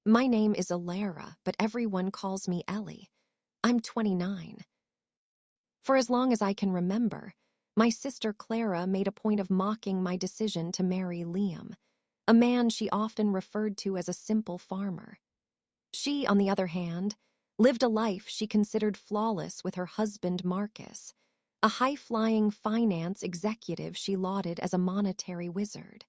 My name is Alara, but everyone calls me Ellie. I'm 29. For as long as I can remember, my sister Clara made a point of mocking my decision to marry Liam, a man she often referred to as a simple farmer. She, on the other hand, lived a life she considered flawless with her husband Marcus, a high-flying finance executive she lauded as a monetary wizard.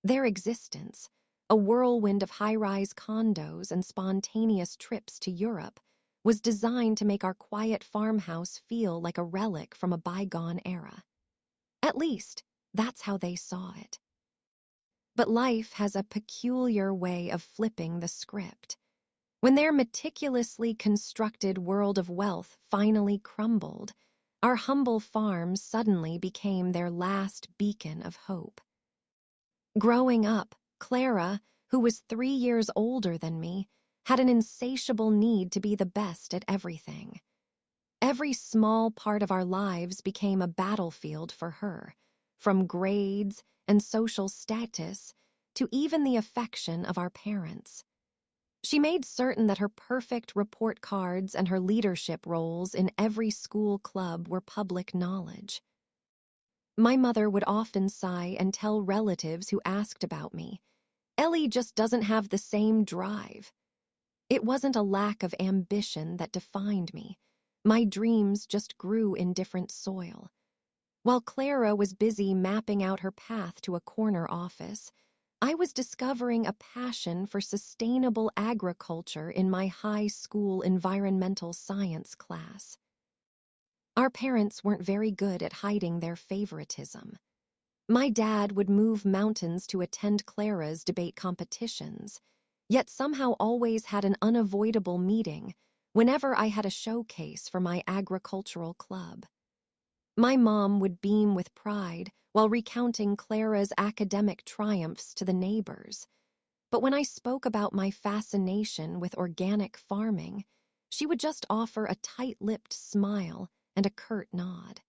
Their existence, a whirlwind of high-rise condos and spontaneous trips to Europe, was designed to make our quiet farmhouse feel like a relic from a bygone era. At least, that's how they saw it. But life has a peculiar way of flipping the script. When their meticulously constructed world of wealth finally crumbled, our humble farm suddenly became their last beacon of hope. Growing up, Clara, who was 3 years older than me, had an insatiable need to be the best at everything. Every small part of our lives became a battlefield for her, from grades and social status to even the affection of our parents. She made certain that her perfect report cards and her leadership roles in every school club were public knowledge. My mother would often sigh and tell relatives who asked about me, "Ellie just doesn't have the same drive." It wasn't a lack of ambition that defined me. My dreams just grew in different soil. While Clara was busy mapping out her path to a corner office, I was discovering a passion for sustainable agriculture in my high school environmental science class. Our parents weren't very good at hiding their favoritism. My dad would move mountains to attend Clara's debate competitions, yet somehow always had an unavoidable meeting whenever I had a showcase for my agricultural club. My mom would beam with pride while recounting Clara's academic triumphs to the neighbors, but when I spoke about my fascination with organic farming, she would just offer a tight-lipped smile and a curt nod.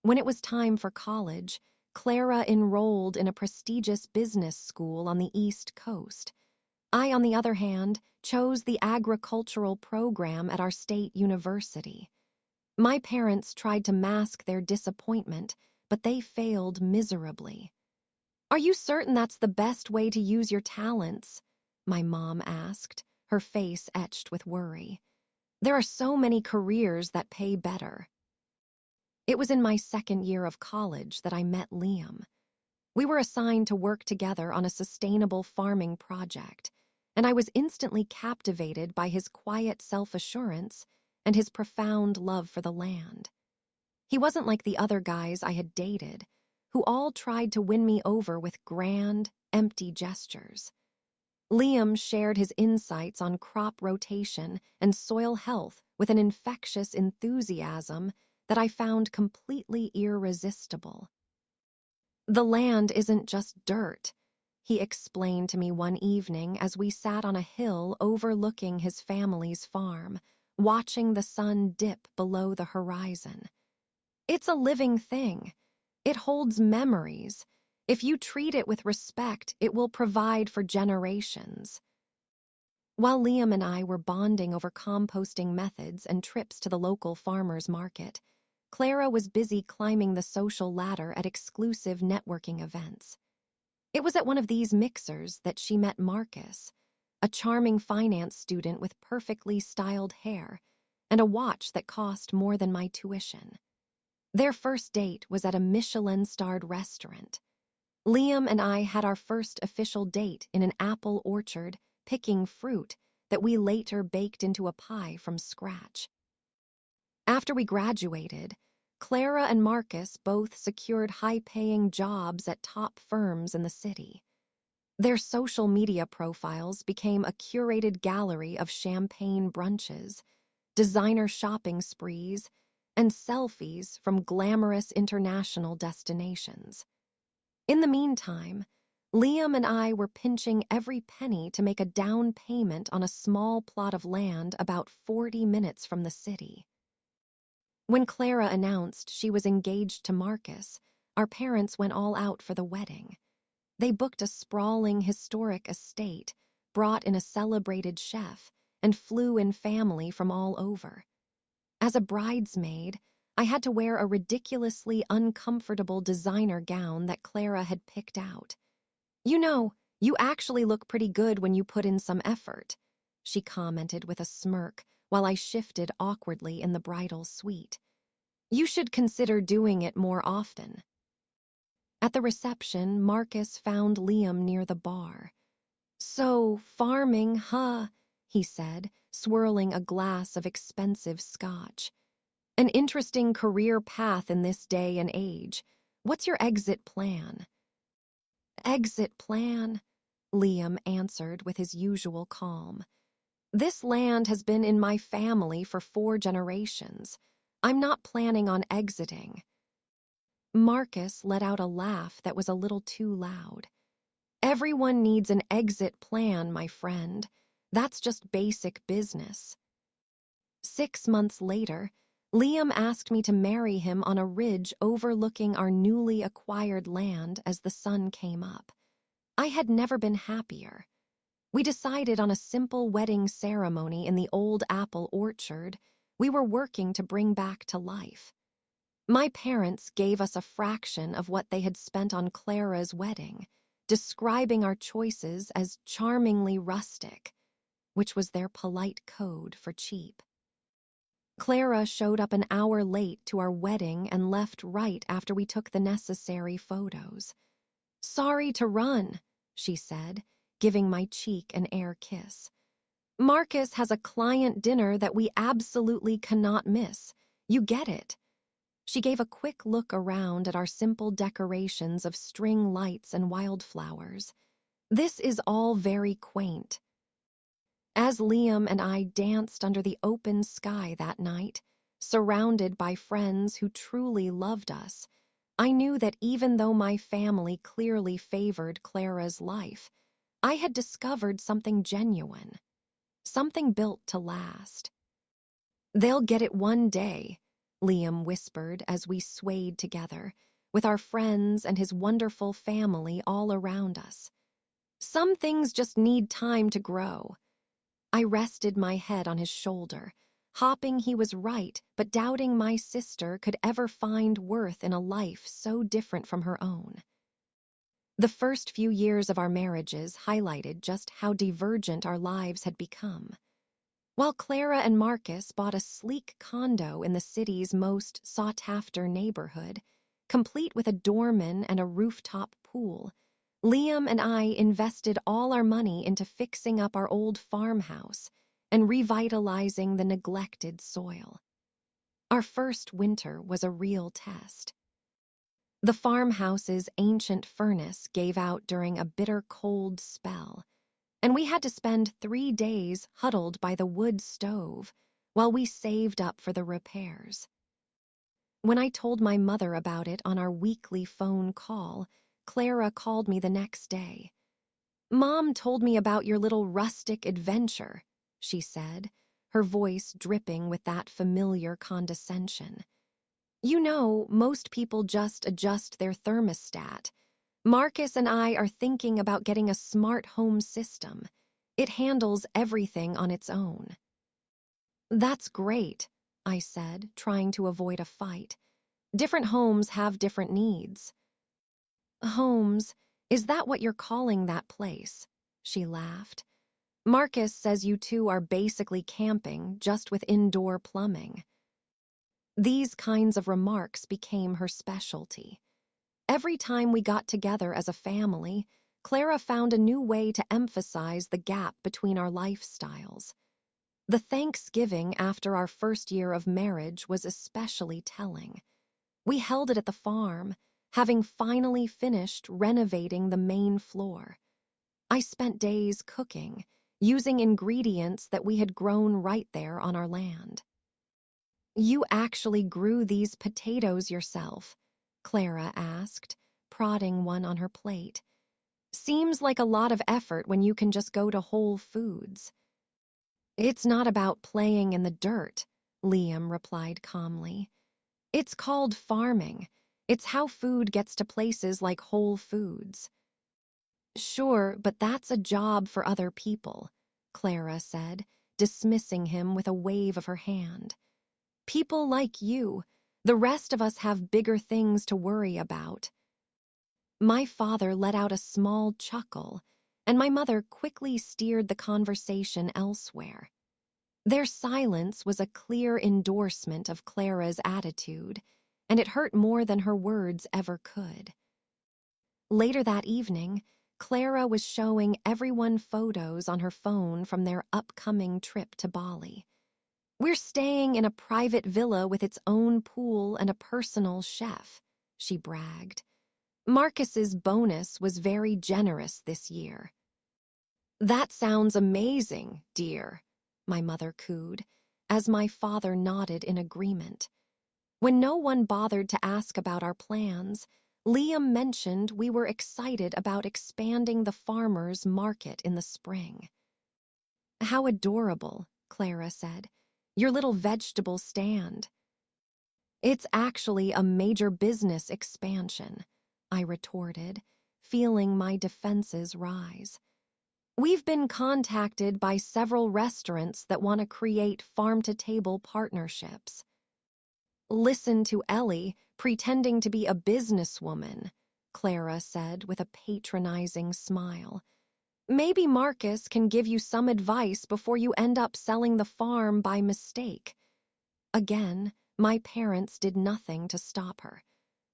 When it was time for college, Clara enrolled in a prestigious business school on the East Coast. I, on the other hand, chose the agricultural program at our state university. My parents tried to mask their disappointment, but they failed miserably. "Are you certain that's the best way to use your talents?" my mom asked, her face etched with worry. "There are so many careers that pay better." It was in my second year of college that I met Liam. We were assigned to work together on a sustainable farming project, and I was instantly captivated by his quiet self-assurance and his profound love for the land. He wasn't like the other guys I had dated, who all tried to win me over with grand, empty gestures. Liam shared his insights on crop rotation and soil health with an infectious enthusiasm that I found completely irresistible. "The land isn't just dirt," he explained to me one evening as we sat on a hill overlooking his family's farm, watching the sun dip below the horizon. "It's a living thing. It holds memories. If you treat it with respect, it will provide for generations." While Liam and I were bonding over composting methods and trips to the local farmers market, Clara was busy climbing the social ladder at exclusive networking events. It was at one of these mixers that she met Marcus, a charming finance student with perfectly styled hair and a watch that cost more than my tuition. Their first date was at a Michelin-starred restaurant. Liam and I had our first official date in an apple orchard, picking fruit that we later baked into a pie from scratch. After we graduated, Clara and Marcus both secured high-paying jobs at top firms in the city. Their social media profiles became a curated gallery of champagne brunches, designer shopping sprees, and selfies from glamorous international destinations. In the meantime, Liam and I were pinching every penny to make a down payment on a small plot of land about 40 minutes from the city. When Clara announced she was engaged to Marcus, our parents went all out for the wedding. They booked a sprawling historic estate, brought in a celebrated chef, and flew in family from all over. As a bridesmaid, I had to wear a ridiculously uncomfortable designer gown that Clara had picked out. "You know, you actually look pretty good when you put in some effort," she commented with a smirk while I shifted awkwardly in the bridal suite. "You should consider doing it more often." At the reception, Marcus found Liam near the bar. "So, farming, huh?" he said, swirling a glass of expensive scotch. "An interesting career path in this day and age. What's your exit plan?" "Exit plan?" Liam answered with his usual calm. "This land has been in my family for 4 generations. I'm not planning on exiting." Marcus let out a laugh that was a little too loud. "Everyone needs an exit plan, my friend. That's just basic business." 6 months later, Liam asked me to marry him on a ridge overlooking our newly acquired land as the sun came up. I had never been happier. We decided on a simple wedding ceremony in the old apple orchard we were working to bring back to life. My parents gave us a fraction of what they had spent on Clara's wedding, describing our choices as charmingly rustic, which was their polite code for cheap. Clara showed up an hour late to our wedding and left right after we took the necessary photos. "Sorry to run," she said, giving my cheek an air kiss. "Marcus has a client dinner that we absolutely cannot miss. You get it." She gave a quick look around at our simple decorations of string lights and wildflowers. "This is all very quaint." As Liam and I danced under the open sky that night, surrounded by friends who truly loved us, I knew that even though my family clearly favored Clara's life, I had discovered something genuine, something built to last. "They'll get it one day," Liam whispered as we swayed together, with our friends and his wonderful family all around us. "Some things just need time to grow." I rested my head on his shoulder, hopping he was right, but doubting my sister could ever find worth in a life so different from her own. The first few years of our marriages highlighted just how divergent our lives had become. While Clara and Marcus bought a sleek condo in the city's most sought-after neighborhood, complete with a doorman and a rooftop pool, Liam and I invested all our money into fixing up our old farmhouse and revitalizing the neglected soil. Our first winter was a real test. The farmhouse's ancient furnace gave out during a bitter cold spell, and we had to spend 3 days huddled by the wood stove while we saved up for the repairs. When I told my mother about it on our weekly phone call, Clara called me the next day. "Mom told me about your little rustic adventure," she said, her voice dripping with that familiar condescension. "You know, most people just adjust their thermostat. Marcus and I are thinking about getting a smart home system. It handles everything on its own." "That's great," I said, trying to avoid a fight. "Different homes have different needs." "Homes, is that what you're calling that place?" she laughed. "Marcus says you two are basically camping, just with indoor plumbing." These kinds of remarks became her specialty. Every time we got together as a family, Clara found a new way to emphasize the gap between our lifestyles. The Thanksgiving after our first year of marriage was especially telling. We held it at the farm, having finally finished renovating the main floor. I spent days cooking, using ingredients that we had grown right there on our land. "You actually grew these potatoes yourself?" Clara asked, prodding one on her plate. "Seems like a lot of effort when you can just go to Whole Foods." "It's not about playing in the dirt," Liam replied calmly. "It's called farming. It's how food gets to places like Whole Foods." Sure, but that's a job for other people, Clara said, dismissing him with a wave of her hand. People like you. The rest of us have bigger things to worry about. My father let out a small chuckle, and my mother quickly steered the conversation elsewhere. Their silence was a clear endorsement of Clara's attitude, and it hurt more than her words ever could. Later that evening, Clara was showing everyone photos on her phone from their upcoming trip to Bali. "We're staying in a private villa with its own pool and a personal chef," she bragged. "Marcus's bonus was very generous this year." "That sounds amazing, dear," my mother cooed, as my father nodded in agreement. When no one bothered to ask about our plans, Liam mentioned we were excited about expanding the farmers' market in the spring. "How adorable," Clara said. "Your little vegetable stand." "It's actually a major business expansion," I retorted, feeling my defenses rise. "We've been contacted by several restaurants that want to create farm-to-table partnerships." "Listen to Ellie pretending to be a businesswoman," Clara said with a patronizing smile. "Maybe Marcus can give you some advice before you end up selling the farm by mistake." Again, my parents did nothing to stop her.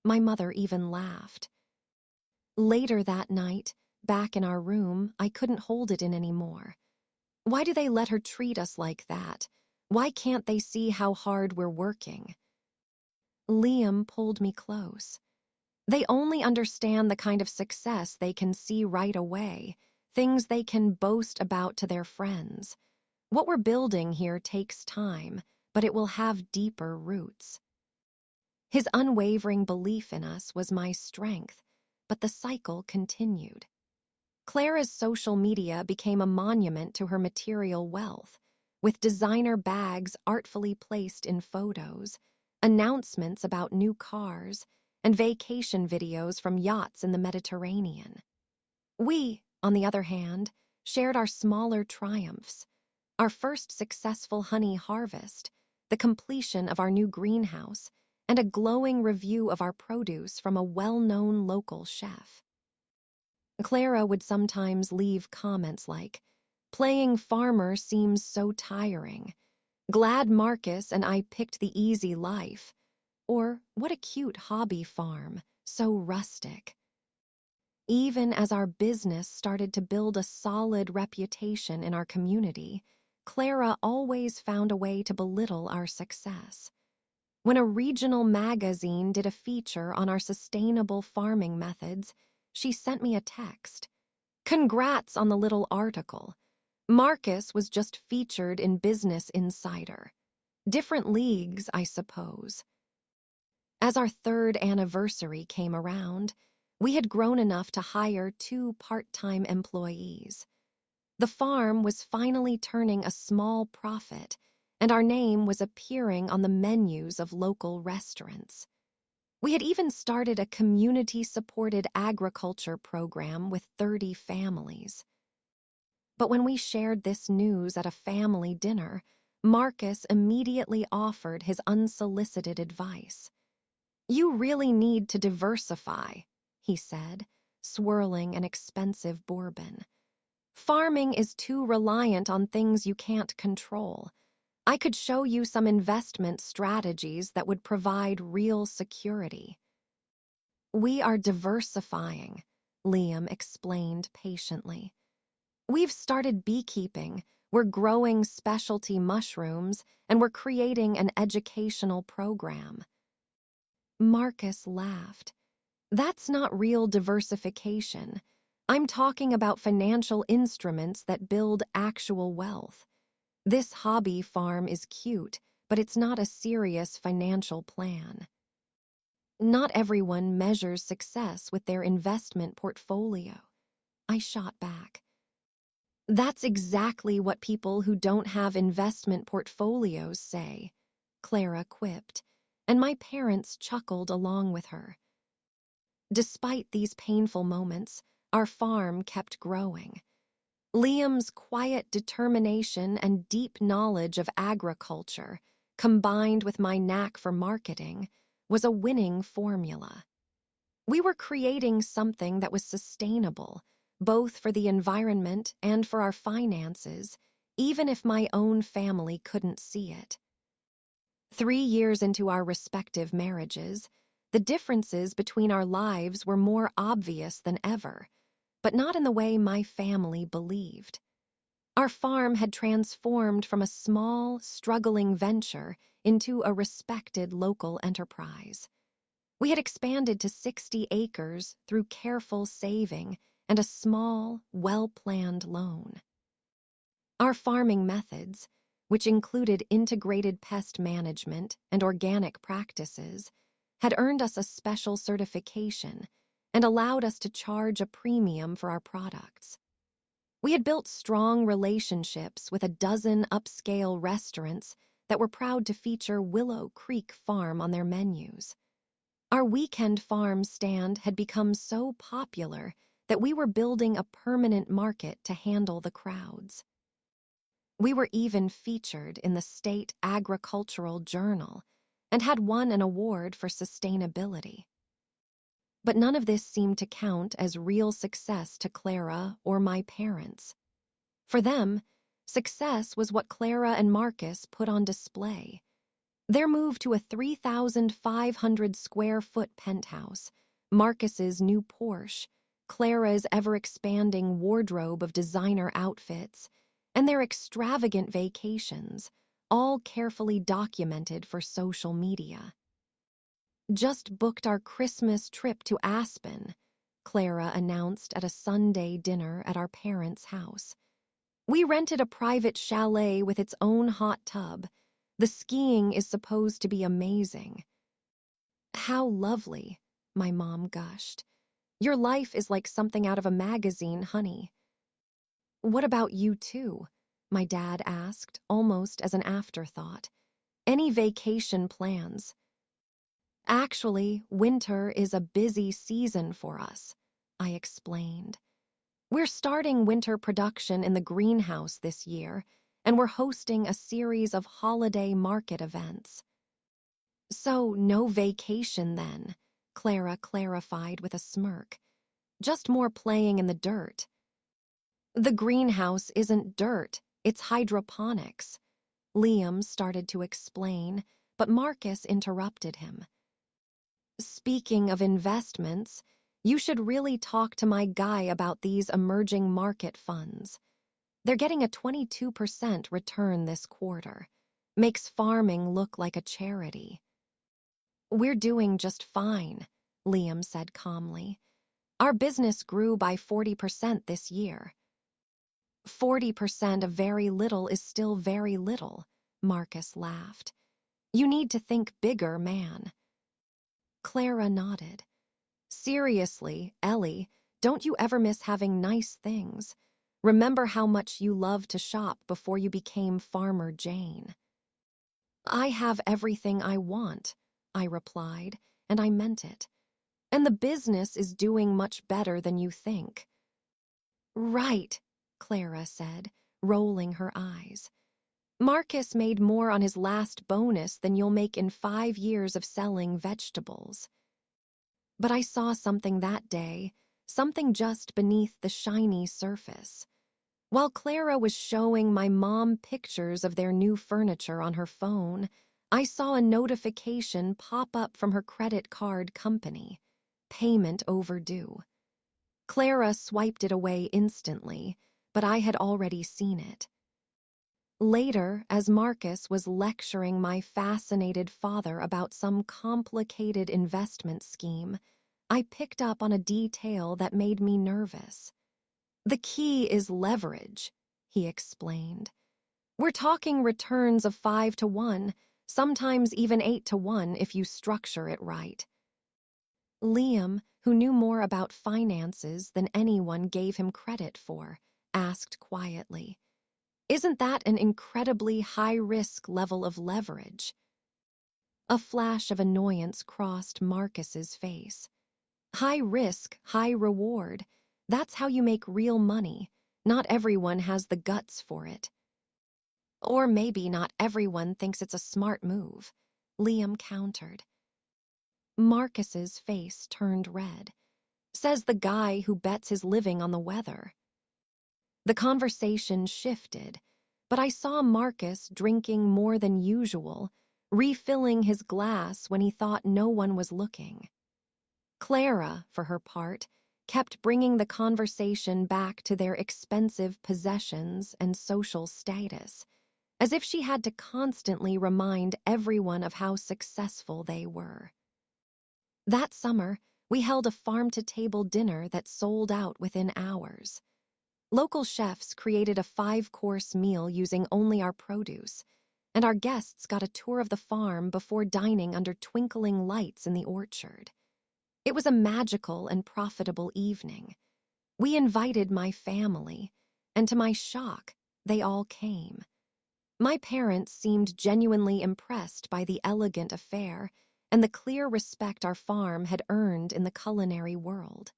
My mother even laughed. Later that night, back in our room, I couldn't hold it in anymore. Why do they let her treat us like that? Why can't they see how hard we're working? Liam pulled me close. "They only understand the kind of success they can see right away, things they can boast about to their friends. What we're building here takes time, but it will have deeper roots." His unwavering belief in us was my strength, but the cycle continued. Clara's social media became a monument to her material wealth, with designer bags artfully placed in photos, announcements about new cars, and vacation videos from yachts in the Mediterranean. We, on the other hand, shared our smaller triumphs: our first successful honey harvest, the completion of our new greenhouse, and a glowing review of our produce from a well-known local chef. Clara would sometimes leave comments like, "Playing farmer seems so tiring," "Glad Marcus and I picked the easy life," or "What a cute hobby farm, so rustic." Even as our business started to build a solid reputation in our community, Clara always found a way to belittle our success. When a regional magazine did a feature on our sustainable farming methods, she sent me a text. "Congrats on the little article. Marcus was just featured in Business Insider. Different leagues, I suppose." As our third anniversary came around, we had grown enough to hire 2 part-time employees. The farm was finally turning a small profit, and our name was appearing on the menus of local restaurants. We had even started a community-supported agriculture program with 30 families. But when we shared this news at a family dinner, Marcus immediately offered his unsolicited advice. "You really need to diversify," he said, swirling an expensive bourbon. "Farming is too reliant on things you can't control. I could show you some investment strategies that would provide real security." "We are diversifying," Liam explained patiently. "We've started beekeeping, we're growing specialty mushrooms, and we're creating an educational program." Marcus laughed. "That's not real diversification. I'm talking about financial instruments that build actual wealth. This hobby farm is cute, but it's not a serious financial plan." "Not everyone measures success with their investment portfolio," I shot back. "That's exactly what people who don't have investment portfolios say," Clara quipped, and my parents chuckled along with her. Despite these painful moments, our farm kept growing. Liam's quiet determination and deep knowledge of agriculture, combined with my knack for marketing, was a winning formula. We were creating something that was sustainable, both for the environment and for our finances, even if my own family couldn't see it. 3 years into our respective marriages, the differences between our lives were more obvious than ever, but not in the way my family believed. Our farm had transformed from a small, struggling venture into a respected local enterprise. We had expanded to 60 acres through careful saving and a small, well-planned loan. Our farming methods, which included integrated pest management and organic practices, had earned us a special certification and allowed us to charge a premium for our products. We had built strong relationships with a dozen upscale restaurants that were proud to feature Willow Creek Farm on their menus. Our weekend farm stand had become so popular that we were building a permanent market to handle the crowds. We were even featured in the state agricultural journal and had won an award for sustainability. But none of this seemed to count as real success to Clara or my parents. For them, success was what Clara and Marcus put on display. Their move to a 3,500 square foot penthouse, Marcus's new Porsche, Clara's ever-expanding wardrobe of designer outfits, and their extravagant vacations, all carefully documented for social media. "Just booked our Christmas trip to Aspen," Clara announced at a Sunday dinner at our parents' house. "We rented a private chalet with its own hot tub. The skiing is supposed to be amazing." "How lovely," my mom gushed. "Your life is like something out of a magazine, honey." "What about you two?" my dad asked, almost as an afterthought. "Any vacation plans?" "Actually, winter is a busy season for us," I explained. "We're starting winter production in the greenhouse this year, and we're hosting a series of holiday market events." "So no vacation then," Clara clarified with a smirk. "Just more playing in the dirt." "The greenhouse isn't dirt, it's hydroponics," Liam started to explain, but Marcus interrupted him. "Speaking of investments, you should really talk to my guy about these emerging market funds. They're getting a 22% return this quarter. Makes farming look like a charity." "We're doing just fine," Liam said calmly. "Our business grew by 40% this year." 40% of very little is still very little," Marcus laughed. "You need to think bigger, man." Clara nodded. "Seriously, Ellie, don't you ever miss having nice things? Remember how much you loved to shop before you became Farmer Jane." "I have everything I want," I replied, and I meant it. "And the business is doing much better than you think." "Right," Clara said, rolling her eyes. "Marcus made more on his last bonus than you'll make in 5 years of selling vegetables." But I saw something that day, something just beneath the shiny surface. While Clara was showing my mom pictures of their new furniture on her phone, I saw a notification pop up from her credit card company. Payment overdue. Clara swiped it away instantly, but I had already seen it. Later, as Marcus was lecturing my fascinated father about some complicated investment scheme, I picked up on a detail that made me nervous. "The key is leverage," he explained. "We're talking returns of 5 to 1, sometimes even 8 to 1 if you structure it right." Liam, who knew more about finances than anyone gave him credit for, asked quietly, "Isn't that an incredibly high-risk level of leverage?" A flash of annoyance crossed Marcus's face. "High risk, high reward. That's how you make real money. Not everyone has the guts for it. Or maybe not everyone thinks it's a smart move, Liam countered. Marcus's face turned red. Says the guy who bets his living on the weather. The conversation shifted, but I saw Marcus drinking more than usual, refilling his glass when he thought no one was looking. Clara, for her part, kept bringing the conversation back to their expensive possessions and social status, as if she had to constantly remind everyone of how successful they were. That summer, we held a farm-to-table dinner that sold out within hours. Local chefs created a 5-course meal using only our produce, and our guests got a tour of the farm before dining under twinkling lights in the orchard. It was a magical and profitable evening. We invited my family, and to my shock, they all came. My parents seemed genuinely impressed by the elegant affair and the clear respect our farm had earned in the culinary world.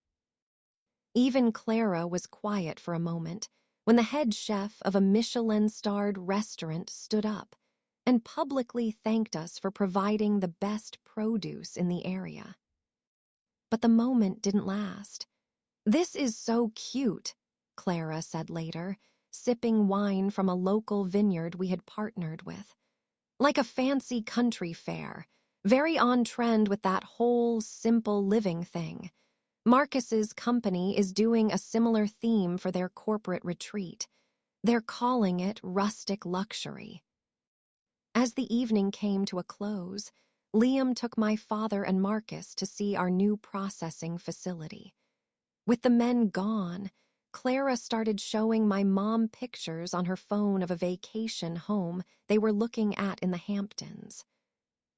Even Clara was quiet for a moment when the head chef of a Michelin-starred restaurant stood up and publicly thanked us for providing the best produce in the area. But the moment didn't last. "This is so cute," Clara said later, sipping wine from a local vineyard we had partnered with. "Like a fancy country fair, very on trend with that whole simple living thing. Marcus's company is doing a similar theme for their corporate retreat. They're calling it rustic luxury." As the evening came to a close, Liam took my father and Marcus to see our new processing facility. With the men gone, Clara started showing my mom pictures on her phone of a vacation home they were looking at in the Hamptons.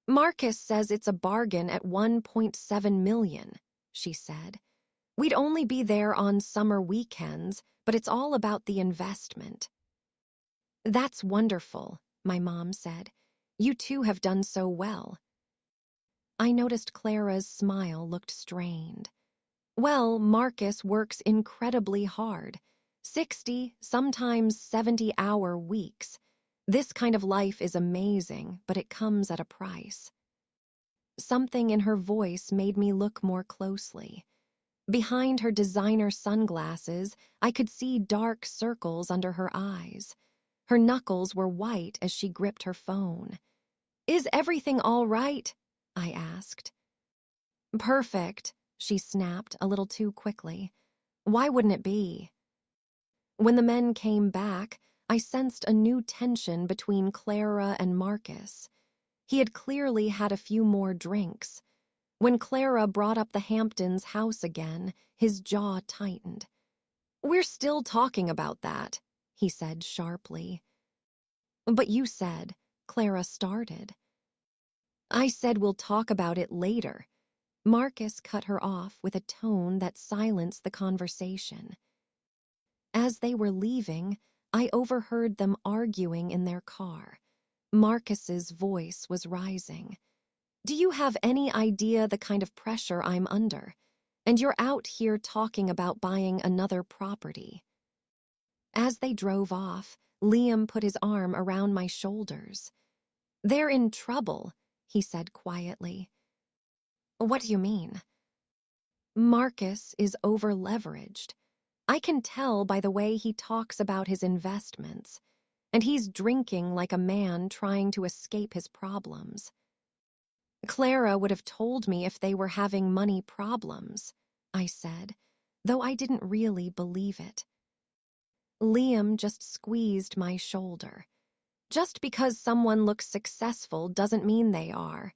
"Marcus says it's a bargain at $1.7 million, she said. "We'd only be there on summer weekends, but it's all about the investment." "That's wonderful," my mom said. "You two have done so well." I noticed Clara's smile looked strained. "Well, Marcus works incredibly hard. 60, sometimes 70-hour weeks. This kind of life is amazing, but it comes at a price." Something in her voice made me look more closely. Behind her designer sunglasses, I could see dark circles under her eyes. Her knuckles were white as she gripped her phone. "Is everything all right?" I asked. "Perfect," she snapped a little too quickly. "Why wouldn't it be?" When the men came back, I sensed a new tension between Clara and Marcus. He had clearly had a few more drinks. When Clara brought up the Hamptons house again, his jaw tightened. "We're still talking about that," he said sharply. "But you said," Clara started. "I said we'll talk about it later." Marcus cut her off with a tone that silenced the conversation. As they were leaving, I overheard them arguing in their car. Marcus's voice was rising. "Do you have any idea the kind of pressure I'm under? And you're out here talking about buying another property." As they drove off, Liam put his arm around my shoulders. "They're in trouble," he said quietly. "What do you mean?" "Marcus is over-leveraged. I can tell by the way he talks about his investments, and he's drinking like a man trying to escape his problems." "Clara would have told me if they were having money problems," I said, though I didn't really believe it. Liam just squeezed my shoulder. "Just because someone looks successful doesn't mean they are.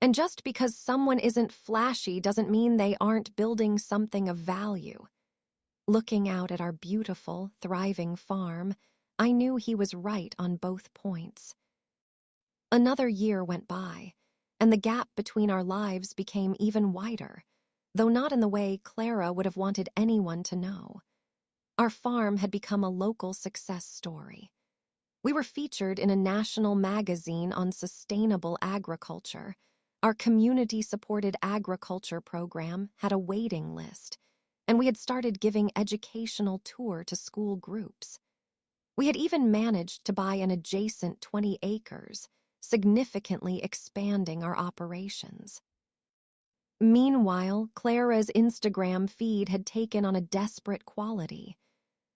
And just because someone isn't flashy doesn't mean they aren't building something of value." Looking out at our beautiful, thriving farm, I knew he was right on both points. Another year went by, and the gap between our lives became even wider, though not in the way Clara would have wanted anyone to know. Our farm had become a local success story. We were featured in a national magazine on sustainable agriculture. Our community-supported agriculture program had a waiting list, and we had started giving educational tour to school groups. We had even managed to buy an adjacent 20 acres, significantly expanding our operations. Meanwhile, Clara's Instagram feed had taken on a desperate quality.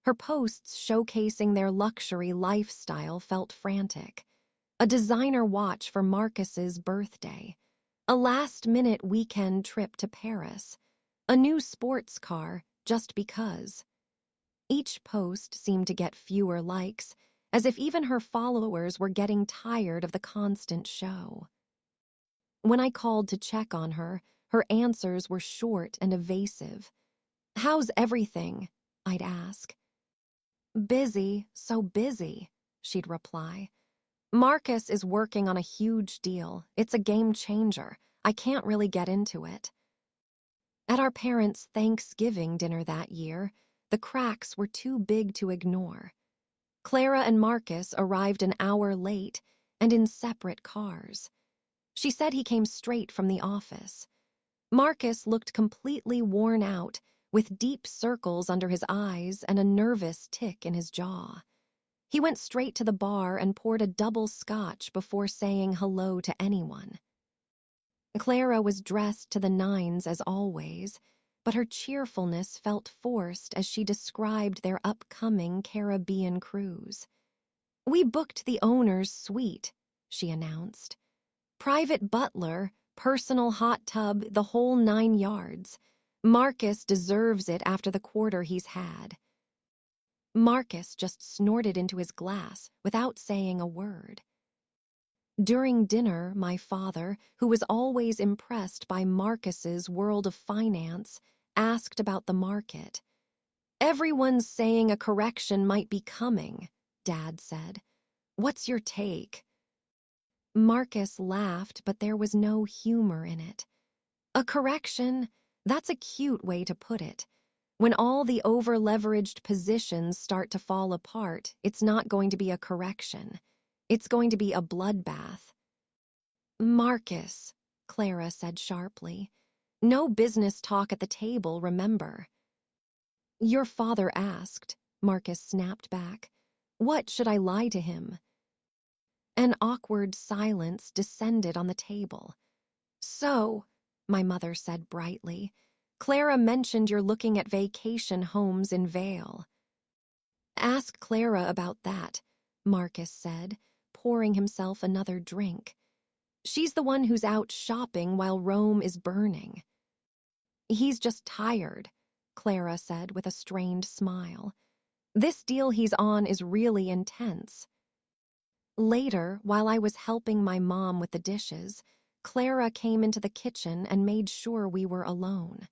Her posts showcasing their luxury lifestyle felt frantic. A designer watch for Marcus's birthday, a last-minute weekend trip to Paris, a new sports car just because. Each post seemed to get fewer likes, as if even her followers were getting tired of the constant show. When I called to check on her, her answers were short and evasive. "How's everything?" I'd ask. "Busy, so busy," she'd reply. "Marcus is working on a huge deal. It's a game changer. I can't really get into it." At our parents' Thanksgiving dinner that year, the cracks were too big to ignore. Clara and Marcus arrived an hour late and in separate cars. She said he came straight from the office. Marcus looked completely worn out, with deep circles under his eyes and a nervous tick in his jaw. He went straight to the bar and poured a double scotch before saying hello to anyone. Clara was dressed to the nines as always, but her cheerfulness felt forced as she described their upcoming Caribbean cruise. "We booked the owner's suite," she announced. "Private butler, personal hot tub, the whole 9 yards. Marcus deserves it after the quarter he's had." Marcus just snorted into his glass without saying a word. During dinner, my father, who was always impressed by Marcus's world of finance, asked about the market. "Everyone's saying a correction might be coming," Dad said. "What's your take?" Marcus laughed, but there was no humor in it. "A correction? That's a cute way to put it. When all the over-leveraged positions start to fall apart, it's not going to be a correction. It's going to be a bloodbath." "Marcus," Clara said sharply. "No business talk at the table, remember." "Your father asked," Marcus snapped back. "What should I lie to him?" An awkward silence descended on the table. "So," my mother said brightly, "Clara mentioned you're looking at vacation homes in Vale." "Ask Clara about that," Marcus said, pouring himself another drink. "She's the one who's out shopping while Rome is burning." "He's just tired," Clara said with a strained smile. "This deal he's on is really intense." Later, while I was helping my mom with the dishes, Clara came into the kitchen and made sure we were alone.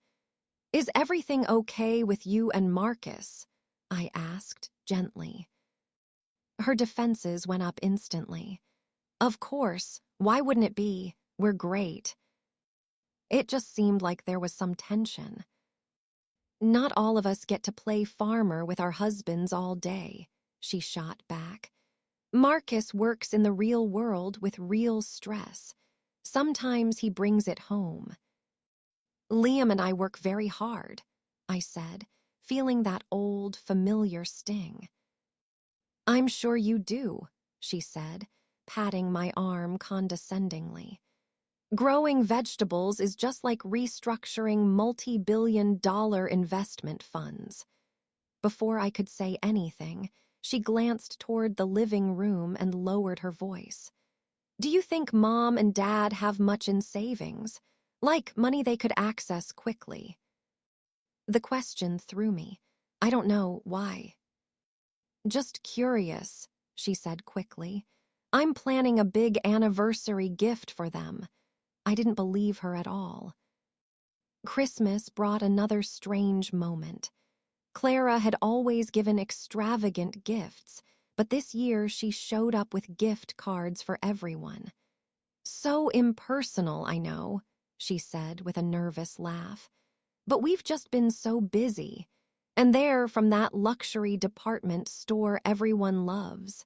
"Is everything okay with you and Marcus?" I asked, gently. Her defenses went up instantly. "Of course, why wouldn't it be? We're great." It just seemed like there was some tension. "Not all of us get to play farmer with our husbands all day," she shot back. "Marcus works in the real world with real stress. Sometimes he brings it home." "Liam and I work very hard," I said, feeling that old, familiar sting. "I'm sure you do," she said, patting my arm condescendingly. "Growing vegetables is just like restructuring multi-billion-dollar investment funds." Before I could say anything, she glanced toward the living room and lowered her voice. "Do you think Mom and Dad have much in savings? Like money they could access quickly?" The question threw me. I don't know why. "Just curious," she said quickly. "I'm planning a big anniversary gift for them." I didn't believe her at all. Christmas brought another strange moment. Clara had always given extravagant gifts, but this year she showed up with gift cards for everyone. "So impersonal, I know," she said with a nervous laugh. "But we've just been so busy. And they're from that luxury department store everyone loves."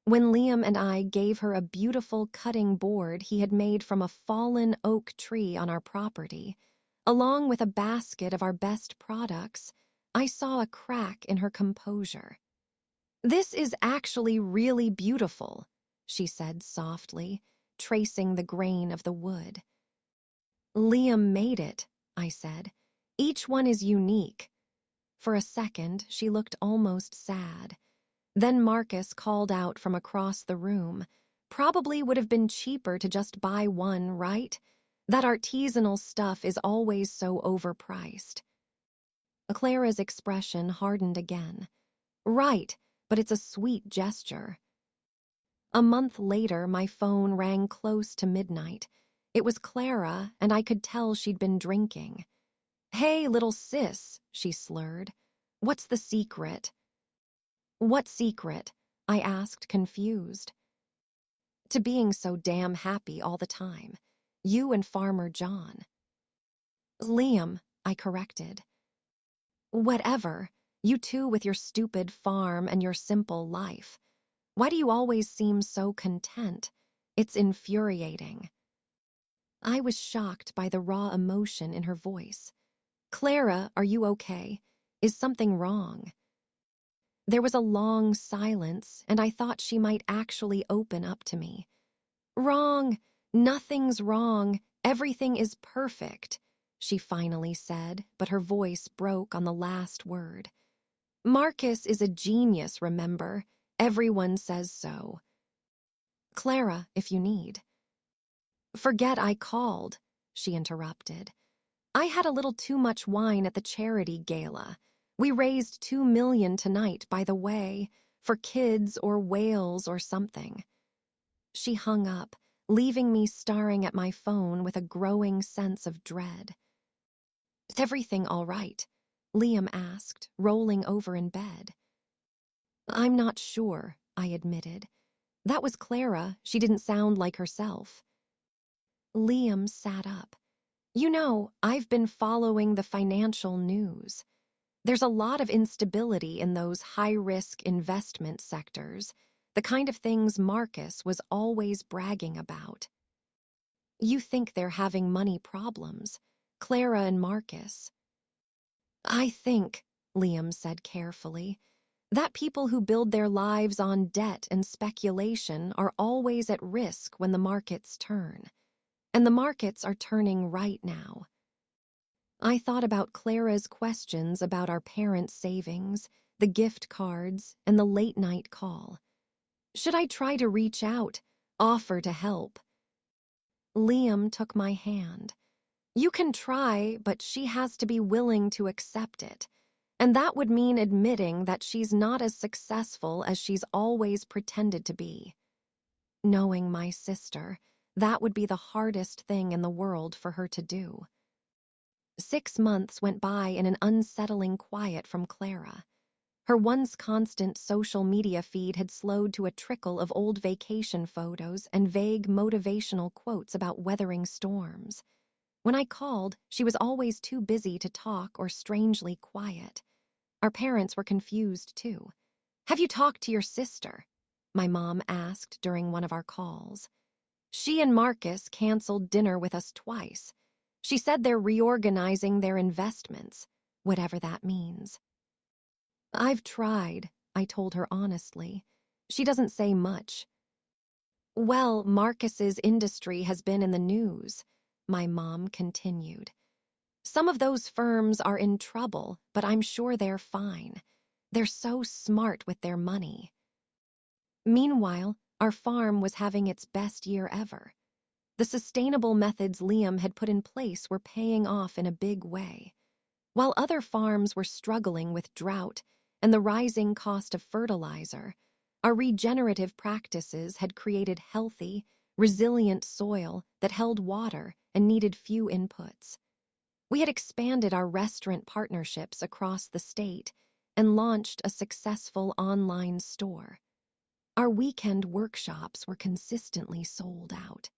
When Liam and I gave her a beautiful cutting board he had made from a fallen oak tree on our property, Along with a basket of our best products, I saw a crack in her composure. "This is actually really beautiful," she said softly, tracing the grain of the wood. "Liam made it," I said. "Each one is unique." For a second, she looked almost sad. Then Marcus called out from across the room. "Probably would have been cheaper to just buy one, right? That artisanal stuff is always so overpriced." Clara's expression hardened again. "Right, but it's a sweet gesture." A month later, my phone rang close to midnight. It was Clara, and I could tell she'd been drinking. "Hey, little sis," she slurred. "What's the secret?" "What secret?" I asked, confused. "To being so damn happy all the time. You and Farmer John." "Liam," I corrected. "Whatever. You two with your stupid farm and your simple life. Why do you always seem so content? It's infuriating." I was shocked by the raw emotion in her voice. "Clara, are you okay? Is something wrong?" There was a long silence, and I thought she might actually open up to me. "Wrong. Nothing's wrong. Everything is perfect," she finally said, but her voice broke on the last word. "Marcus is a genius, remember? Everyone says so." "Clara, if you need." "Forget I called," she interrupted. "I had a little too much wine at the charity gala. We raised $2 million tonight, by the way, for kids or whales or something." She hung up, leaving me staring at my phone with a growing sense of dread. "Is everything all right?" Liam asked, rolling over in bed. "I'm not sure," I admitted. "That was Clara. She didn't sound like herself." Liam sat up. "You know, I've been following the financial news. There's a lot of instability in those high-risk investment sectors, the kind of things Marcus was always bragging about." "You think they're having money problems, Clara and Marcus?" "I think," Liam said carefully, "that people who build their lives on debt and speculation are always at risk when the markets turn. And the markets are turning right now." I thought about Clara's questions about our parents' savings, the gift cards, and the late-night call. Should I try to reach out, offer to help? Liam took my hand. "You can try, but she has to be willing to accept it. And that would mean admitting that she's not as successful as she's always pretended to be." Knowing my sister, that would be the hardest thing in the world for her to do. 6 months went by in an unsettling quiet from Clara. Her once constant social media feed had slowed to a trickle of old vacation photos and vague motivational quotes about weathering storms. When I called, she was always too busy to talk or strangely quiet. Our parents were confused, too. "Have you talked to your sister?" my mom asked during one of our calls. "She and Marcus canceled dinner with us twice. She said they're reorganizing their investments, whatever that means." "I've tried," I told her honestly. "She doesn't say much." "Well, Marcus's industry has been in the news," my mom continued. "Some of those firms are in trouble, but I'm sure they're fine. They're so smart with their money." Meanwhile, our farm was having its best year ever. The sustainable methods Liam had put in place were paying off in a big way. While other farms were struggling with drought and the rising cost of fertilizer, our regenerative practices had created healthy, resilient soil that held water and needed few inputs. We had expanded our restaurant partnerships across the state and launched a successful online store. Our weekend workshops were consistently sold out.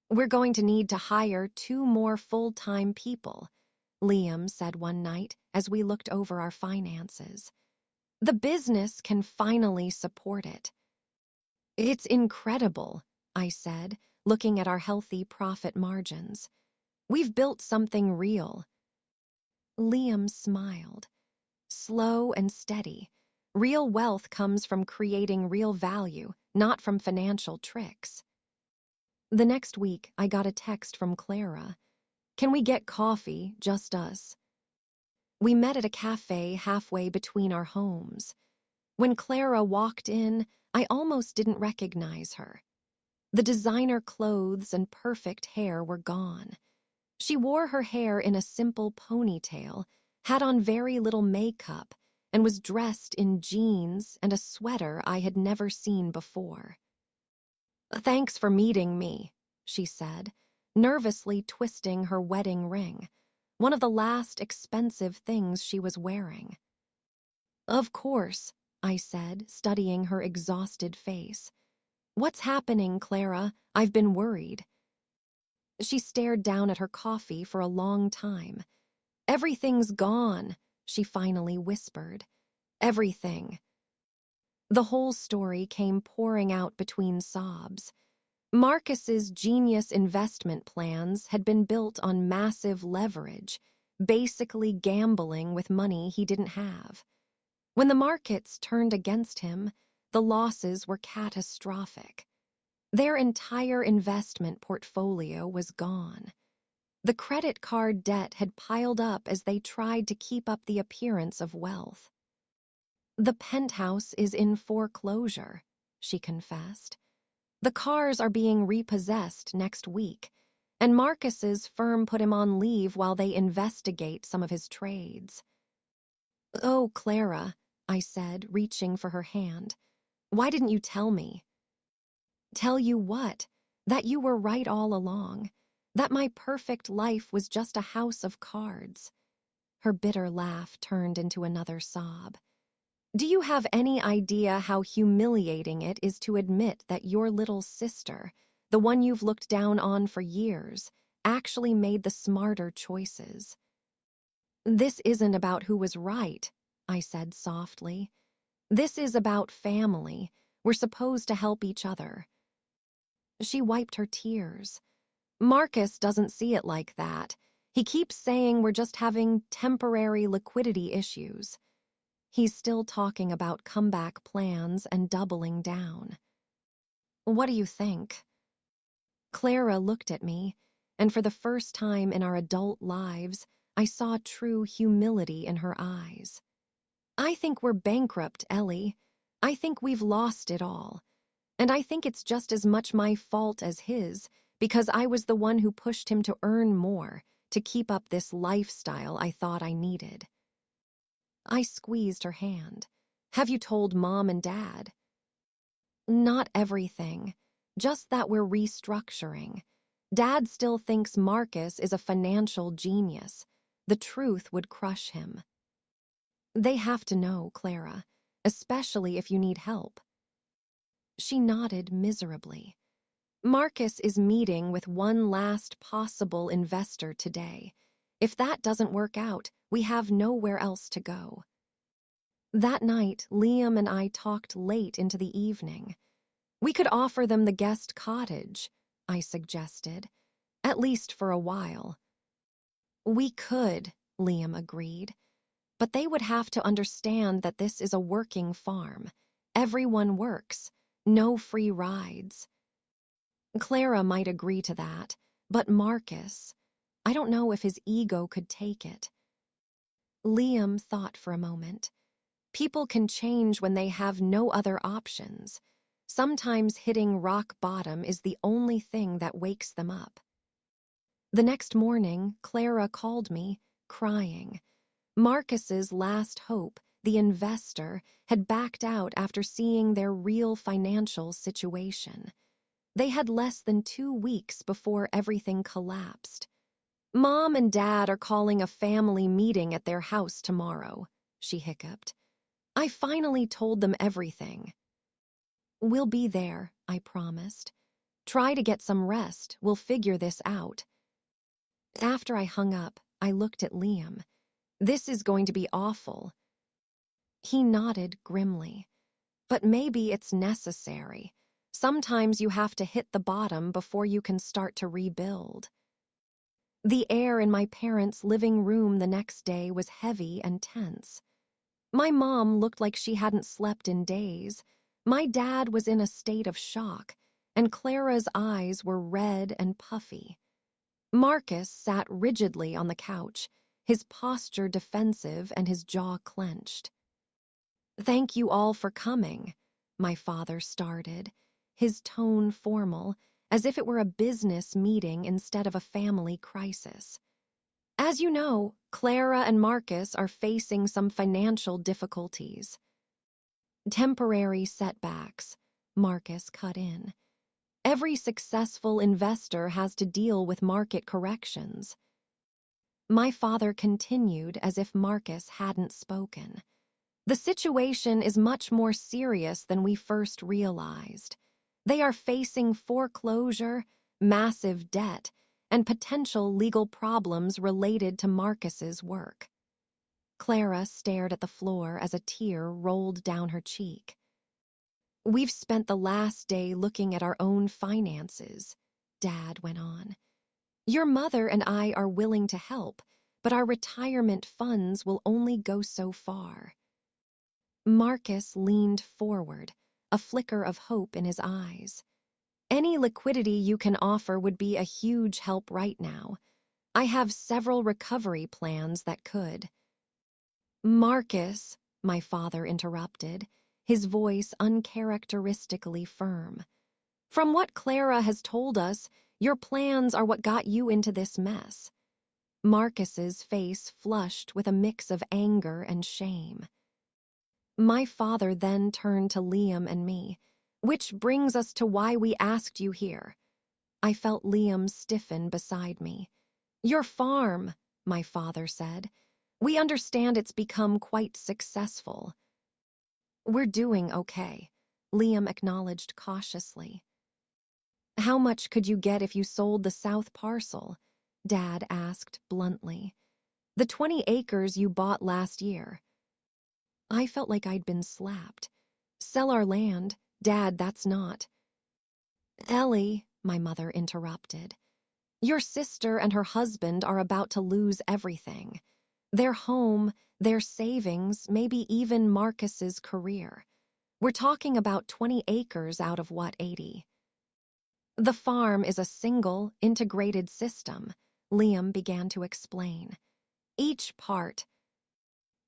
"We're going to need to hire 2 more full-time people," Liam said one night as we looked over our finances. "The business can finally support it." "It's incredible," I said, looking at our healthy profit margins. We've built something real." Liam smiled. "Slow and steady. Real wealth comes from creating real value, not from financial tricks." The next week, I got a text from Clara. "Can we get coffee, just us?" We met at a cafe halfway between our homes. When Clara walked in, I almost didn't recognize her. The designer clothes and perfect hair were gone. She wore her hair in a simple ponytail, had on very little makeup, and was dressed in jeans and a sweater I had never seen before. "Thanks for meeting me," she said, nervously twisting her wedding ring, one of the last expensive things she was wearing. "Of course," I said, studying her exhausted face. "What's happening, Clara? I've been worried." She stared down at her coffee for a long time. "Everything's gone," she finally whispered. "Everything." The whole story came pouring out between sobs. Marcus's genius investment plans had been built on massive leverage, basically gambling with money he didn't have. When the markets turned against him, the losses were catastrophic. Their entire investment portfolio was gone. The credit card debt had piled up as they tried to keep up the appearance of wealth. "The penthouse is in foreclosure," she confessed. "The cars are being repossessed next week, and Marcus's firm put him on leave while they investigate some of his trades." "Oh, Clara," I said, reaching for her hand. "Why didn't you tell me?" "Tell you what? That you were right all along. That my perfect life was just a house of cards." Her bitter laugh turned into another sob. "Do you have any idea how humiliating it is to admit that your little sister, the one you've looked down on for years, actually made the smarter choices?" "This isn't about who was right," I said softly. "This is about family. We're supposed to help each other." She wiped her tears. "Marcus doesn't see it like that. He keeps saying we're just having temporary liquidity issues. He's still talking about comeback plans and doubling down." "What do you think?" Clara looked at me, and for the first time in our adult lives, I saw true humility in her eyes. "I think we're bankrupt, Ellie. I think we've lost it all. And I think it's just as much my fault as his, because I was the one who pushed him to earn more, to keep up this lifestyle I thought I needed." I squeezed her hand. "Have you told Mom and Dad?" "Not everything. Just that we're restructuring. Dad still thinks Marcus is a financial genius. The truth would crush him." "They have to know, Clara, especially if you need help." She nodded miserably. "Marcus is meeting with one last possible investor today. If that doesn't work out, we have nowhere else to go." That night, Liam and I talked late into the evening. "We could offer them the guest cottage," I suggested, "at least for a while." "We could," Liam agreed, "but they would have to understand that this is a working farm. Everyone works. No free rides." Clara might agree to that, but Marcus, I don't know if his ego could take it. Liam thought for a moment. People can change when they have no other options. Sometimes hitting rock bottom is the only thing that wakes them up. The next morning, Clara called me, crying. Marcus's last hope, the investor, had backed out after seeing their real financial situation. They had less than 2 weeks before everything collapsed. "Mom and Dad are calling a family meeting at their house tomorrow," she hiccuped. "I finally told them everything." "We'll be there," I promised. "Try to get some rest. We'll figure this out." After I hung up, I looked at Liam. "This is going to be awful." He nodded grimly. "But maybe it's necessary. Sometimes you have to hit the bottom before you can start to rebuild." The air in my parents' living room the next day was heavy and tense. My mom looked like she hadn't slept in days. My dad was in a state of shock, and Clara's eyes were red and puffy. Marcus sat rigidly on the couch, his posture defensive and his jaw clenched. "Thank you all for coming," my father started, his tone formal, as if it were a business meeting instead of a family crisis. "As you know, Clara and Marcus are facing some financial difficulties." "Temporary setbacks," Marcus cut in. "Every successful investor has to deal with market corrections." My father continued as if Marcus hadn't spoken. "The situation is much more serious than we first realized. They are facing foreclosure, massive debt, and potential legal problems related to Marcus's work." Clara stared at the floor as a tear rolled down her cheek. "We've spent the last day looking at our own finances," Dad went on. "Your mother and I are willing to help, but our retirement funds will only go so far." Marcus leaned forward, a flicker of hope in his eyes. "Any liquidity you can offer would be a huge help right now. I have several recovery plans that could." "Marcus," my father interrupted, his voice uncharacteristically firm. "From what Clara has told us, your plans are what got you into this mess." Marcus's face flushed with a mix of anger and shame. My father then turned to Liam and me. "Which brings us to why we asked you here." I felt Liam stiffen beside me. "Your farm," my father said. "We understand it's become quite successful." "We're doing okay," Liam acknowledged cautiously. "How much could you get if you sold the south parcel?" Dad asked bluntly. "The 20 acres you bought last year." I felt like I'd been slapped. "Sell our land? Dad, that's not—" "Ellie," my mother interrupted, "your sister and her husband are about to lose everything. Their home, their savings, maybe even Marcus's career. We're talking about 20 acres out of what, 80? The farm is a single, integrated system," Liam began to explain. "Each part—"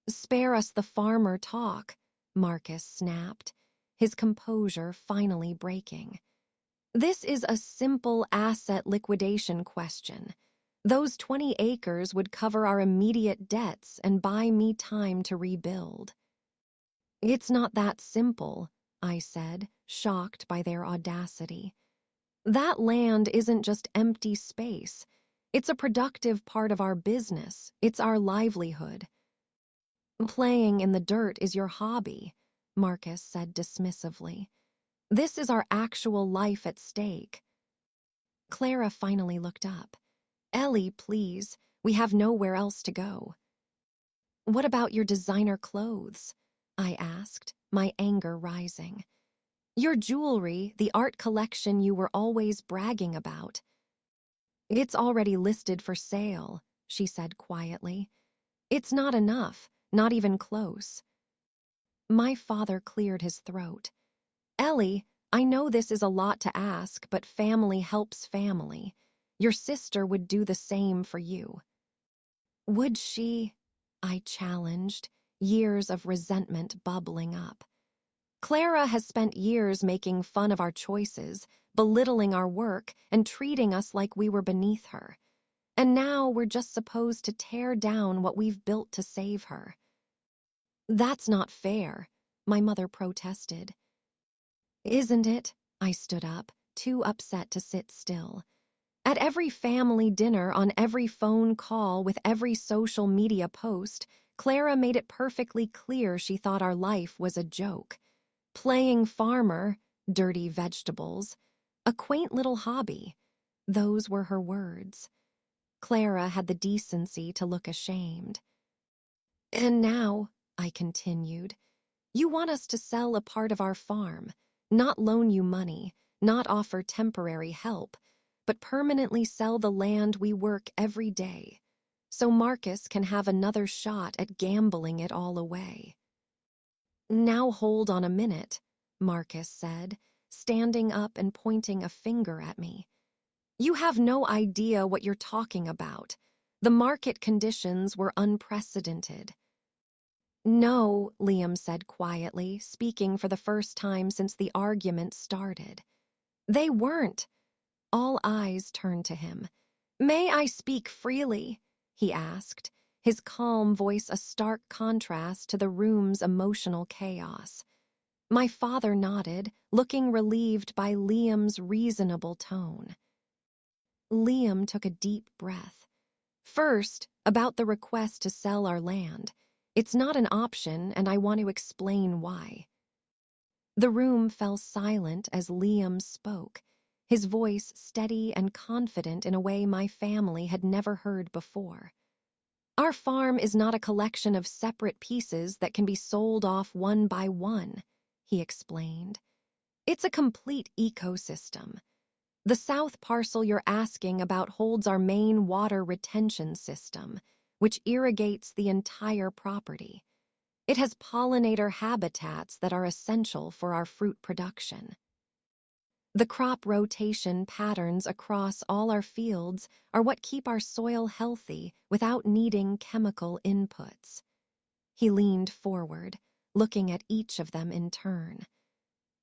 "Spare us the farmer talk," Marcus snapped, his composure finally breaking. "This is a simple asset liquidation question. Those 20 acres would cover our immediate debts and buy me time to rebuild." "It's not that simple," I said, shocked by their audacity. "That land isn't just empty space. It's a productive part of our business. It's our livelihood." "Playing in the dirt is your hobby," Marcus said dismissively. "This is our actual life at stake." Clara finally looked up. "Ellie, please, we have nowhere else to go." "What about your designer clothes?" I asked, my anger rising. "Your jewelry, the art collection you were always bragging about." "It's already listed for sale," she said quietly. "It's not enough, not even close." My father cleared his throat. "Ellie, I know this is a lot to ask, but family helps family. Your sister would do the same for you." "Would she?" I challenged, years of resentment bubbling up. "Clara has spent years making fun of our choices, belittling our work, and treating us like we were beneath her. And now we're just supposed to tear down what we've built to save her." "That's not fair," my mother protested. "Isn't it?" I stood up, too upset to sit still. "At every family dinner, on every phone call, with every social media post, Clara made it perfectly clear she thought our life was a joke. Playing farmer, dirty vegetables, a quaint little hobby." Those were her words. Clara had the decency to look ashamed. "And now," I continued, "you want us to sell a part of our farm, not loan you money, not offer temporary help, but permanently sell the land we work every day, so Marcus can have another shot at gambling it all away. Now hold on a minute, Marcus said, standing up and pointing a finger at me. You have no idea what you're talking about. The market conditions were unprecedented. No, Liam said quietly, speaking for the first time since the argument started. They weren't. All eyes turned to him. May I speak freely? He asked, his calm voice a stark contrast to the room's emotional chaos. My father nodded, looking relieved by Liam's reasonable tone. Liam took a deep breath. First, about the request to sell our land. It's not an option, and I want to explain why. The room fell silent as Liam spoke, his voice steady and confident in a way my family had never heard before. Our farm is not a collection of separate pieces that can be sold off one by one, he explained. It's a complete ecosystem. The south parcel you're asking about holds our main water retention system, which irrigates the entire property. It has pollinator habitats that are essential for our fruit production. The crop rotation patterns across all our fields are what keep our soil healthy without needing chemical inputs. He leaned forward, looking at each of them in turn.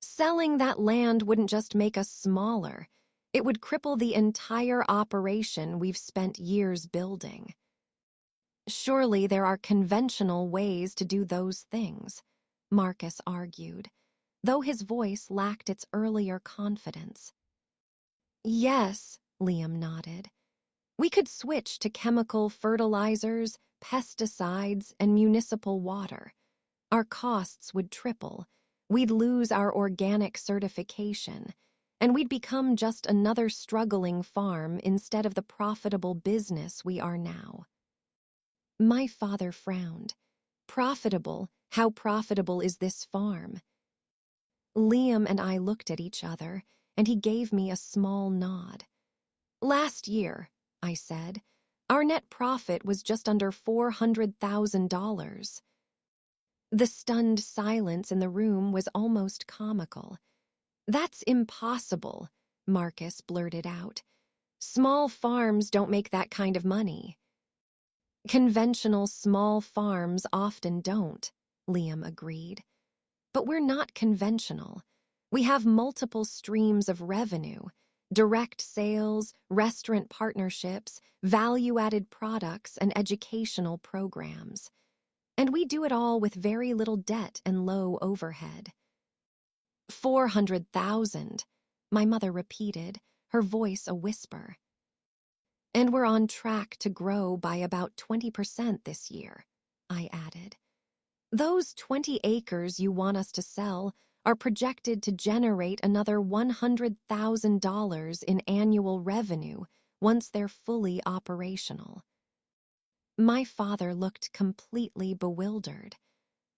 Selling that land wouldn't just make us smaller, it would cripple the entire operation we've spent years building. Surely there are conventional ways to do those things, Marcus argued, though his voice lacked its earlier confidence. Yes, Liam nodded. We could switch to chemical fertilizers, pesticides, and municipal water. Our costs would triple. We'd lose our organic certification, and we'd become just another struggling farm instead of the profitable business we are now. My father frowned. Profitable? How profitable is this farm? Liam and I looked at each other, and he gave me a small nod. Last year, I said, our net profit was just under $400,000. The stunned silence in the room was almost comical. That's impossible, Marcus blurted out. Small farms don't make that kind of money. Conventional small farms often don't, Liam agreed. But we're not conventional. We have multiple streams of revenue, direct sales, restaurant partnerships, value-added products, and educational programs. And we do it all with very little debt and low overhead. 400,000, my mother repeated, her voice a whisper. And we're on track to grow by about 20% this year, I added. Those 20 acres you want us to sell are projected to generate another $100,000 in annual revenue once they're fully operational. My father looked completely bewildered.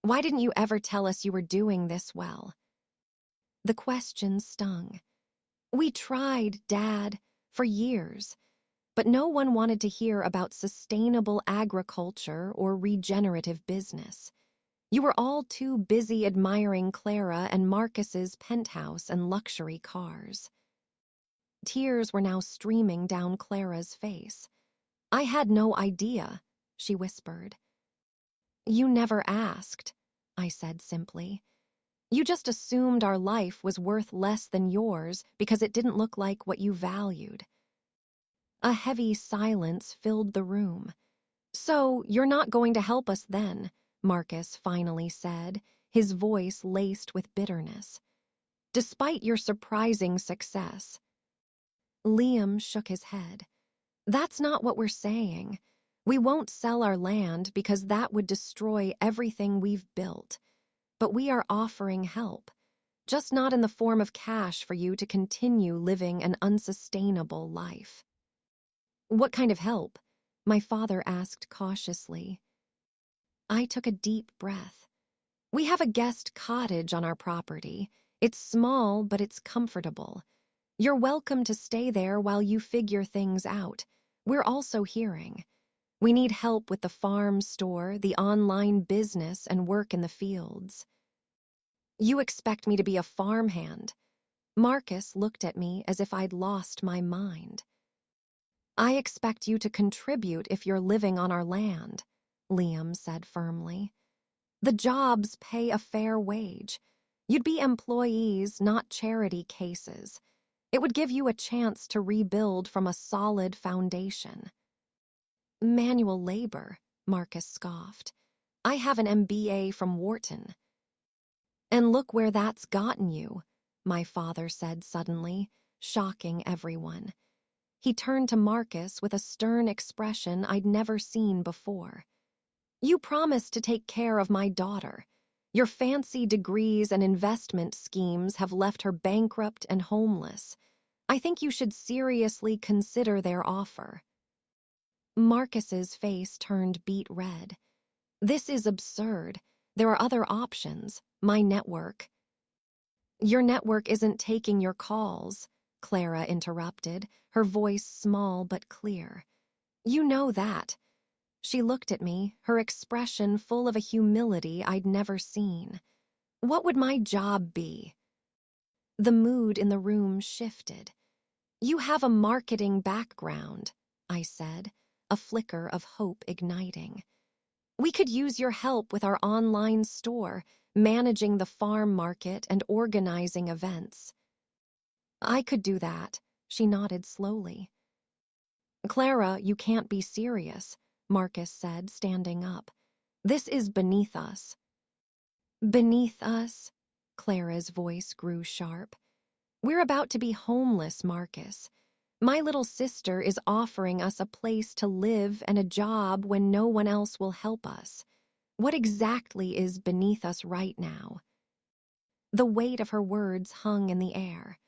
Why didn't you ever tell us you were doing this well? The question stung. We tried, Dad, for years, but no one wanted to hear about sustainable agriculture or regenerative business. You were all too busy admiring Clara and Marcus's penthouse and luxury cars. Tears were now streaming down Clara's face. I had no idea, she whispered. You never asked, I said simply. You just assumed our life was worth less than yours because it didn't look like what you valued. A heavy silence filled the room. So, you're not going to help us then, Marcus finally said, his voice laced with bitterness. Despite your surprising success. Liam shook his head. That's not what we're saying. We won't sell our land because that would destroy everything we've built. But we are offering help, just not in the form of cash for you to continue living an unsustainable life. What kind of help? My father asked cautiously. I took a deep breath. We have a guest cottage on our property. It's small, but it's comfortable. You're welcome to stay there while you figure things out. We're also hearing. We need help with the farm store, the online business, and work in the fields. You expect me to be a farmhand? Marcus looked at me as if I'd lost my mind. I expect you to contribute if you're living on our land, Liam said firmly. The jobs pay a fair wage. You'd be employees, not charity cases. It would give you a chance to rebuild from a solid foundation. Manual labor, Marcus scoffed. I have an MBA from Wharton. And look where that's gotten you, my father said suddenly, shocking everyone. He turned to Marcus with a stern expression I'd never seen before. You promised to take care of my daughter. Your fancy degrees and investment schemes have left her bankrupt and homeless. I think you should seriously consider their offer. Marcus's face turned beet red. This is absurd. There are other options. My network. Your network isn't taking your calls, Clara interrupted, her voice small but clear. You know that. She looked at me, her expression full of a humility I'd never seen. What would my job be? The mood in the room shifted. You have a marketing background, I said, a flicker of hope igniting. We could use your help with our online store, managing the farm market and organizing events. I could do that, she nodded slowly. Clara, you can't be serious, Marcus said, standing up. This is beneath us. Beneath us? Clara's voice grew sharp. We're about to be homeless, Marcus. My little sister is offering us a place to live and a job when no one else will help us. What exactly is beneath us right now? The weight of her words hung in the air.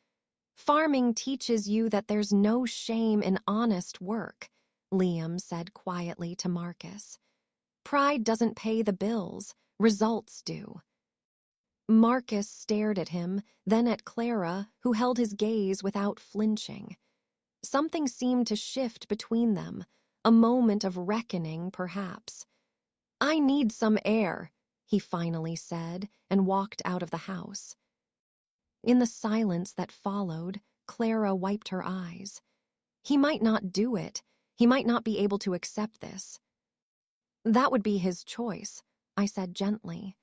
Farming teaches you that there's no shame in honest work, Liam said quietly to Marcus. Pride doesn't pay the bills, results do. Marcus stared at him, then at Clara, who held his gaze without flinching. Something seemed to shift between them, a moment of reckoning, perhaps. I need some air, he finally said, and walked out of the house. In the silence that followed, Clara wiped her eyes. He might not do it. He might not be able to accept this. That would be his choice, I said gently.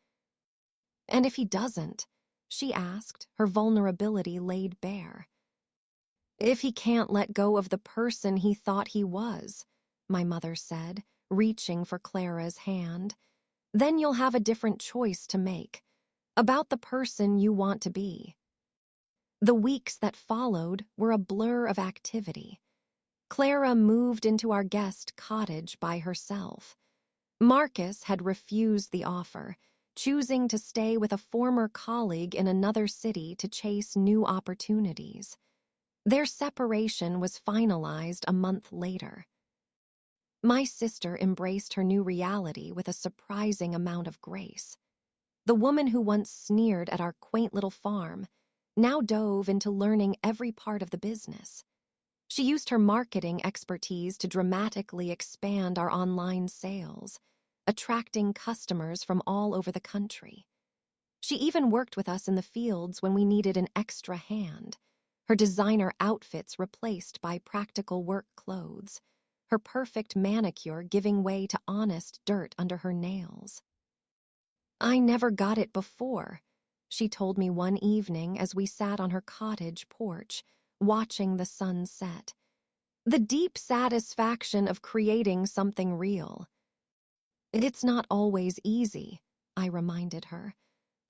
And if he doesn't? She asked, her vulnerability laid bare. If he can't let go of the person he thought he was, my mother said, reaching for Clara's hand, then you'll have a different choice to make, about the person you want to be. The weeks that followed were a blur of activity. Clara moved into our guest cottage by herself. Marcus had refused the offer, choosing to stay with a former colleague in another city to chase new opportunities. Their separation was finalized a month later. My sister embraced her new reality with a surprising amount of grace. The woman who once sneered at our quaint little farm now dove into learning every part of the business. She used her marketing expertise to dramatically expand our online sales, attracting customers from all over the country. She even worked with us in the fields when we needed an extra hand, her designer outfits replaced by practical work clothes, her perfect manicure giving way to honest dirt under her nails. I never got it before, she told me one evening as we sat on her cottage porch, watching the sun set. The deep satisfaction of creating something real. It's not always easy, I reminded her.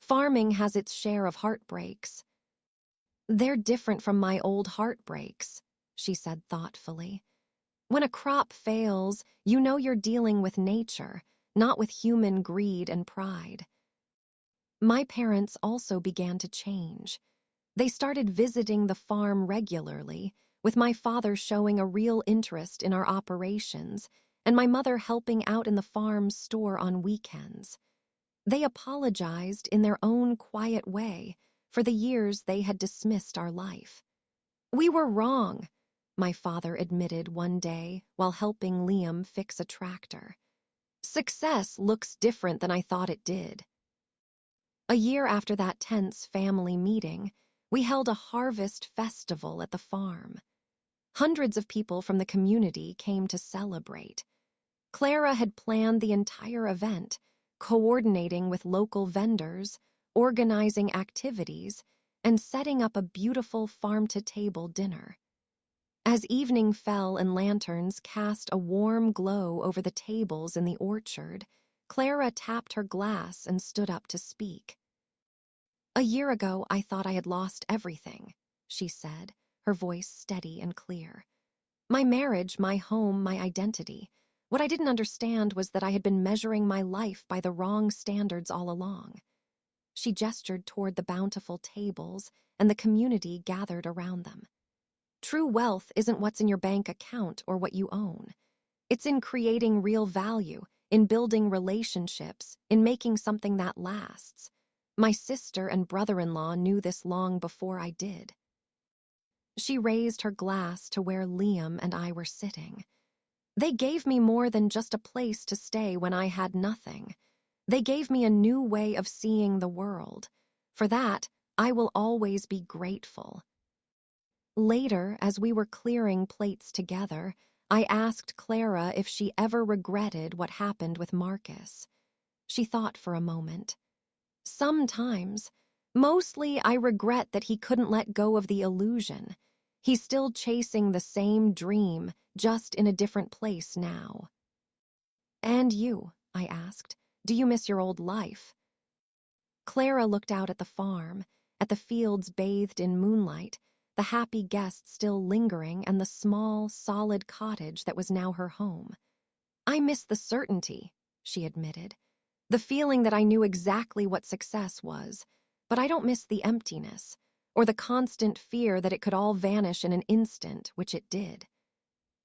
Farming has its share of heartbreaks. They're different from my old heartbreaks, she said thoughtfully. When a crop fails, you know you're dealing with nature, not with human greed and pride. My parents also began to change. They started visiting the farm regularly, with my father showing a real interest in our operations and my mother helping out in the farm's store on weekends. They apologized in their own quiet way for the years they had dismissed our life. "We were wrong," my father admitted one day while helping Liam fix a tractor. "Success looks different than I thought it did." A year after that tense family meeting, we held a harvest festival at the farm. Hundreds of people from the community came to celebrate. Clara had planned the entire event, coordinating with local vendors, organizing activities, and setting up a beautiful farm-to-table dinner. As evening fell and lanterns cast a warm glow over the tables in the orchard, Clara tapped her glass and stood up to speak. "A year ago, I thought I had lost everything," she said, her voice steady and clear. "My marriage, my home, my identity. What I didn't understand was that I had been measuring my life by the wrong standards all along." She gestured toward the bountiful tables, and the community gathered around them. "True wealth isn't what's in your bank account or what you own. It's in creating real value, in building relationships, in making something that lasts. My sister and brother-in-law knew this long before I did." She raised her glass to where Liam and I were sitting. "They gave me more than just a place to stay when I had nothing. They gave me a new way of seeing the world. For that, I will always be grateful." Later, as we were clearing plates together, I asked Clara if she ever regretted what happened with Marcus. She thought for a moment. "Sometimes. Mostly I regret that he couldn't let go of the illusion. He's still chasing the same dream, just in a different place now." "And you?" I asked. "Do you miss your old life?" Clara looked out at the farm, at the fields bathed in moonlight, the happy guests still lingering, and the small, solid cottage that was now her home. "I miss the certainty," she admitted. "The feeling that I knew exactly what success was, but I don't miss the emptiness, or the constant fear that it could all vanish in an instant, which it did."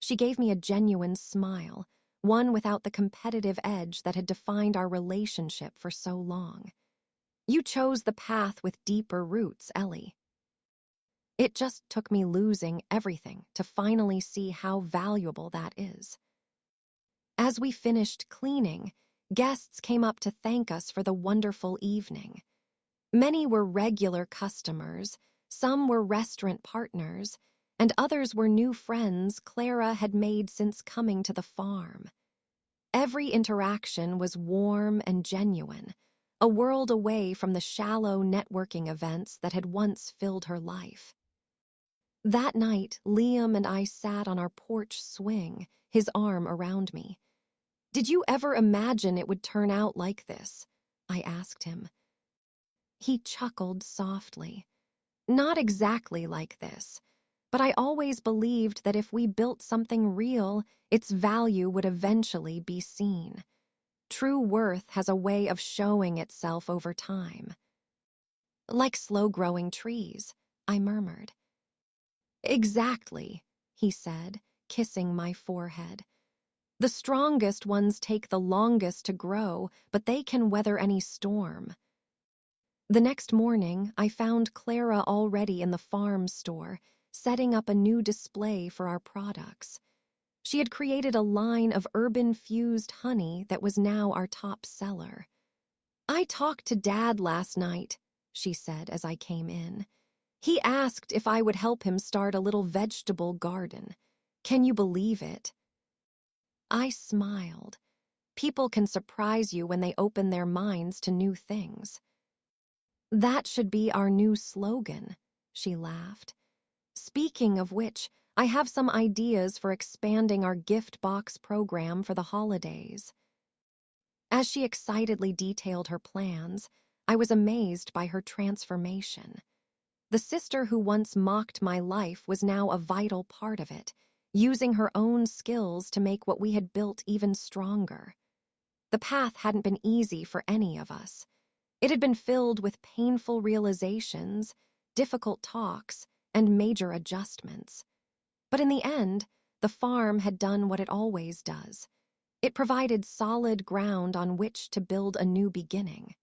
She gave me a genuine smile, one without the competitive edge that had defined our relationship for so long. "You chose the path with deeper roots, Ellie." It just took me losing everything to finally see how valuable that is. As we finished cleaning, guests came up to thank us for the wonderful evening. Many were regular customers, some were restaurant partners, and others were new friends Clara had made since coming to the farm. Every interaction was warm and genuine, a world away from the shallow networking events that had once filled her life. That night, Liam and I sat on our porch swing, his arm around me. "Did you ever imagine it would turn out like this?" I asked him. He chuckled softly. "Not exactly like this, but I always believed that if we built something real, its value would eventually be seen. True worth has a way of showing itself over time." "Like slow-growing trees," I murmured. "Exactly," he said, kissing my forehead. "The strongest ones take the longest to grow, but they can weather any storm." The next morning, I found Clara already in the farm store, setting up a new display for our products. She had created a line of urban-fused honey that was now our top seller. "I talked to Dad last night," she said as I came in. "He asked if I would help him start a little vegetable garden. Can you believe it?" I smiled. People can surprise you when they open their minds to new things. "That should be our new slogan," she laughed. "Speaking of which, I have some ideas for expanding our gift box program for the holidays." As she excitedly detailed her plans, I was amazed by her transformation. The sister who once mocked my life was now a vital part of it, using her own skills to make what we had built even stronger. The path hadn't been easy for any of us. It had been filled with painful realizations, difficult talks, and major adjustments. But in the end, the farm had done what it always does. It provided solid ground on which to build a new beginning.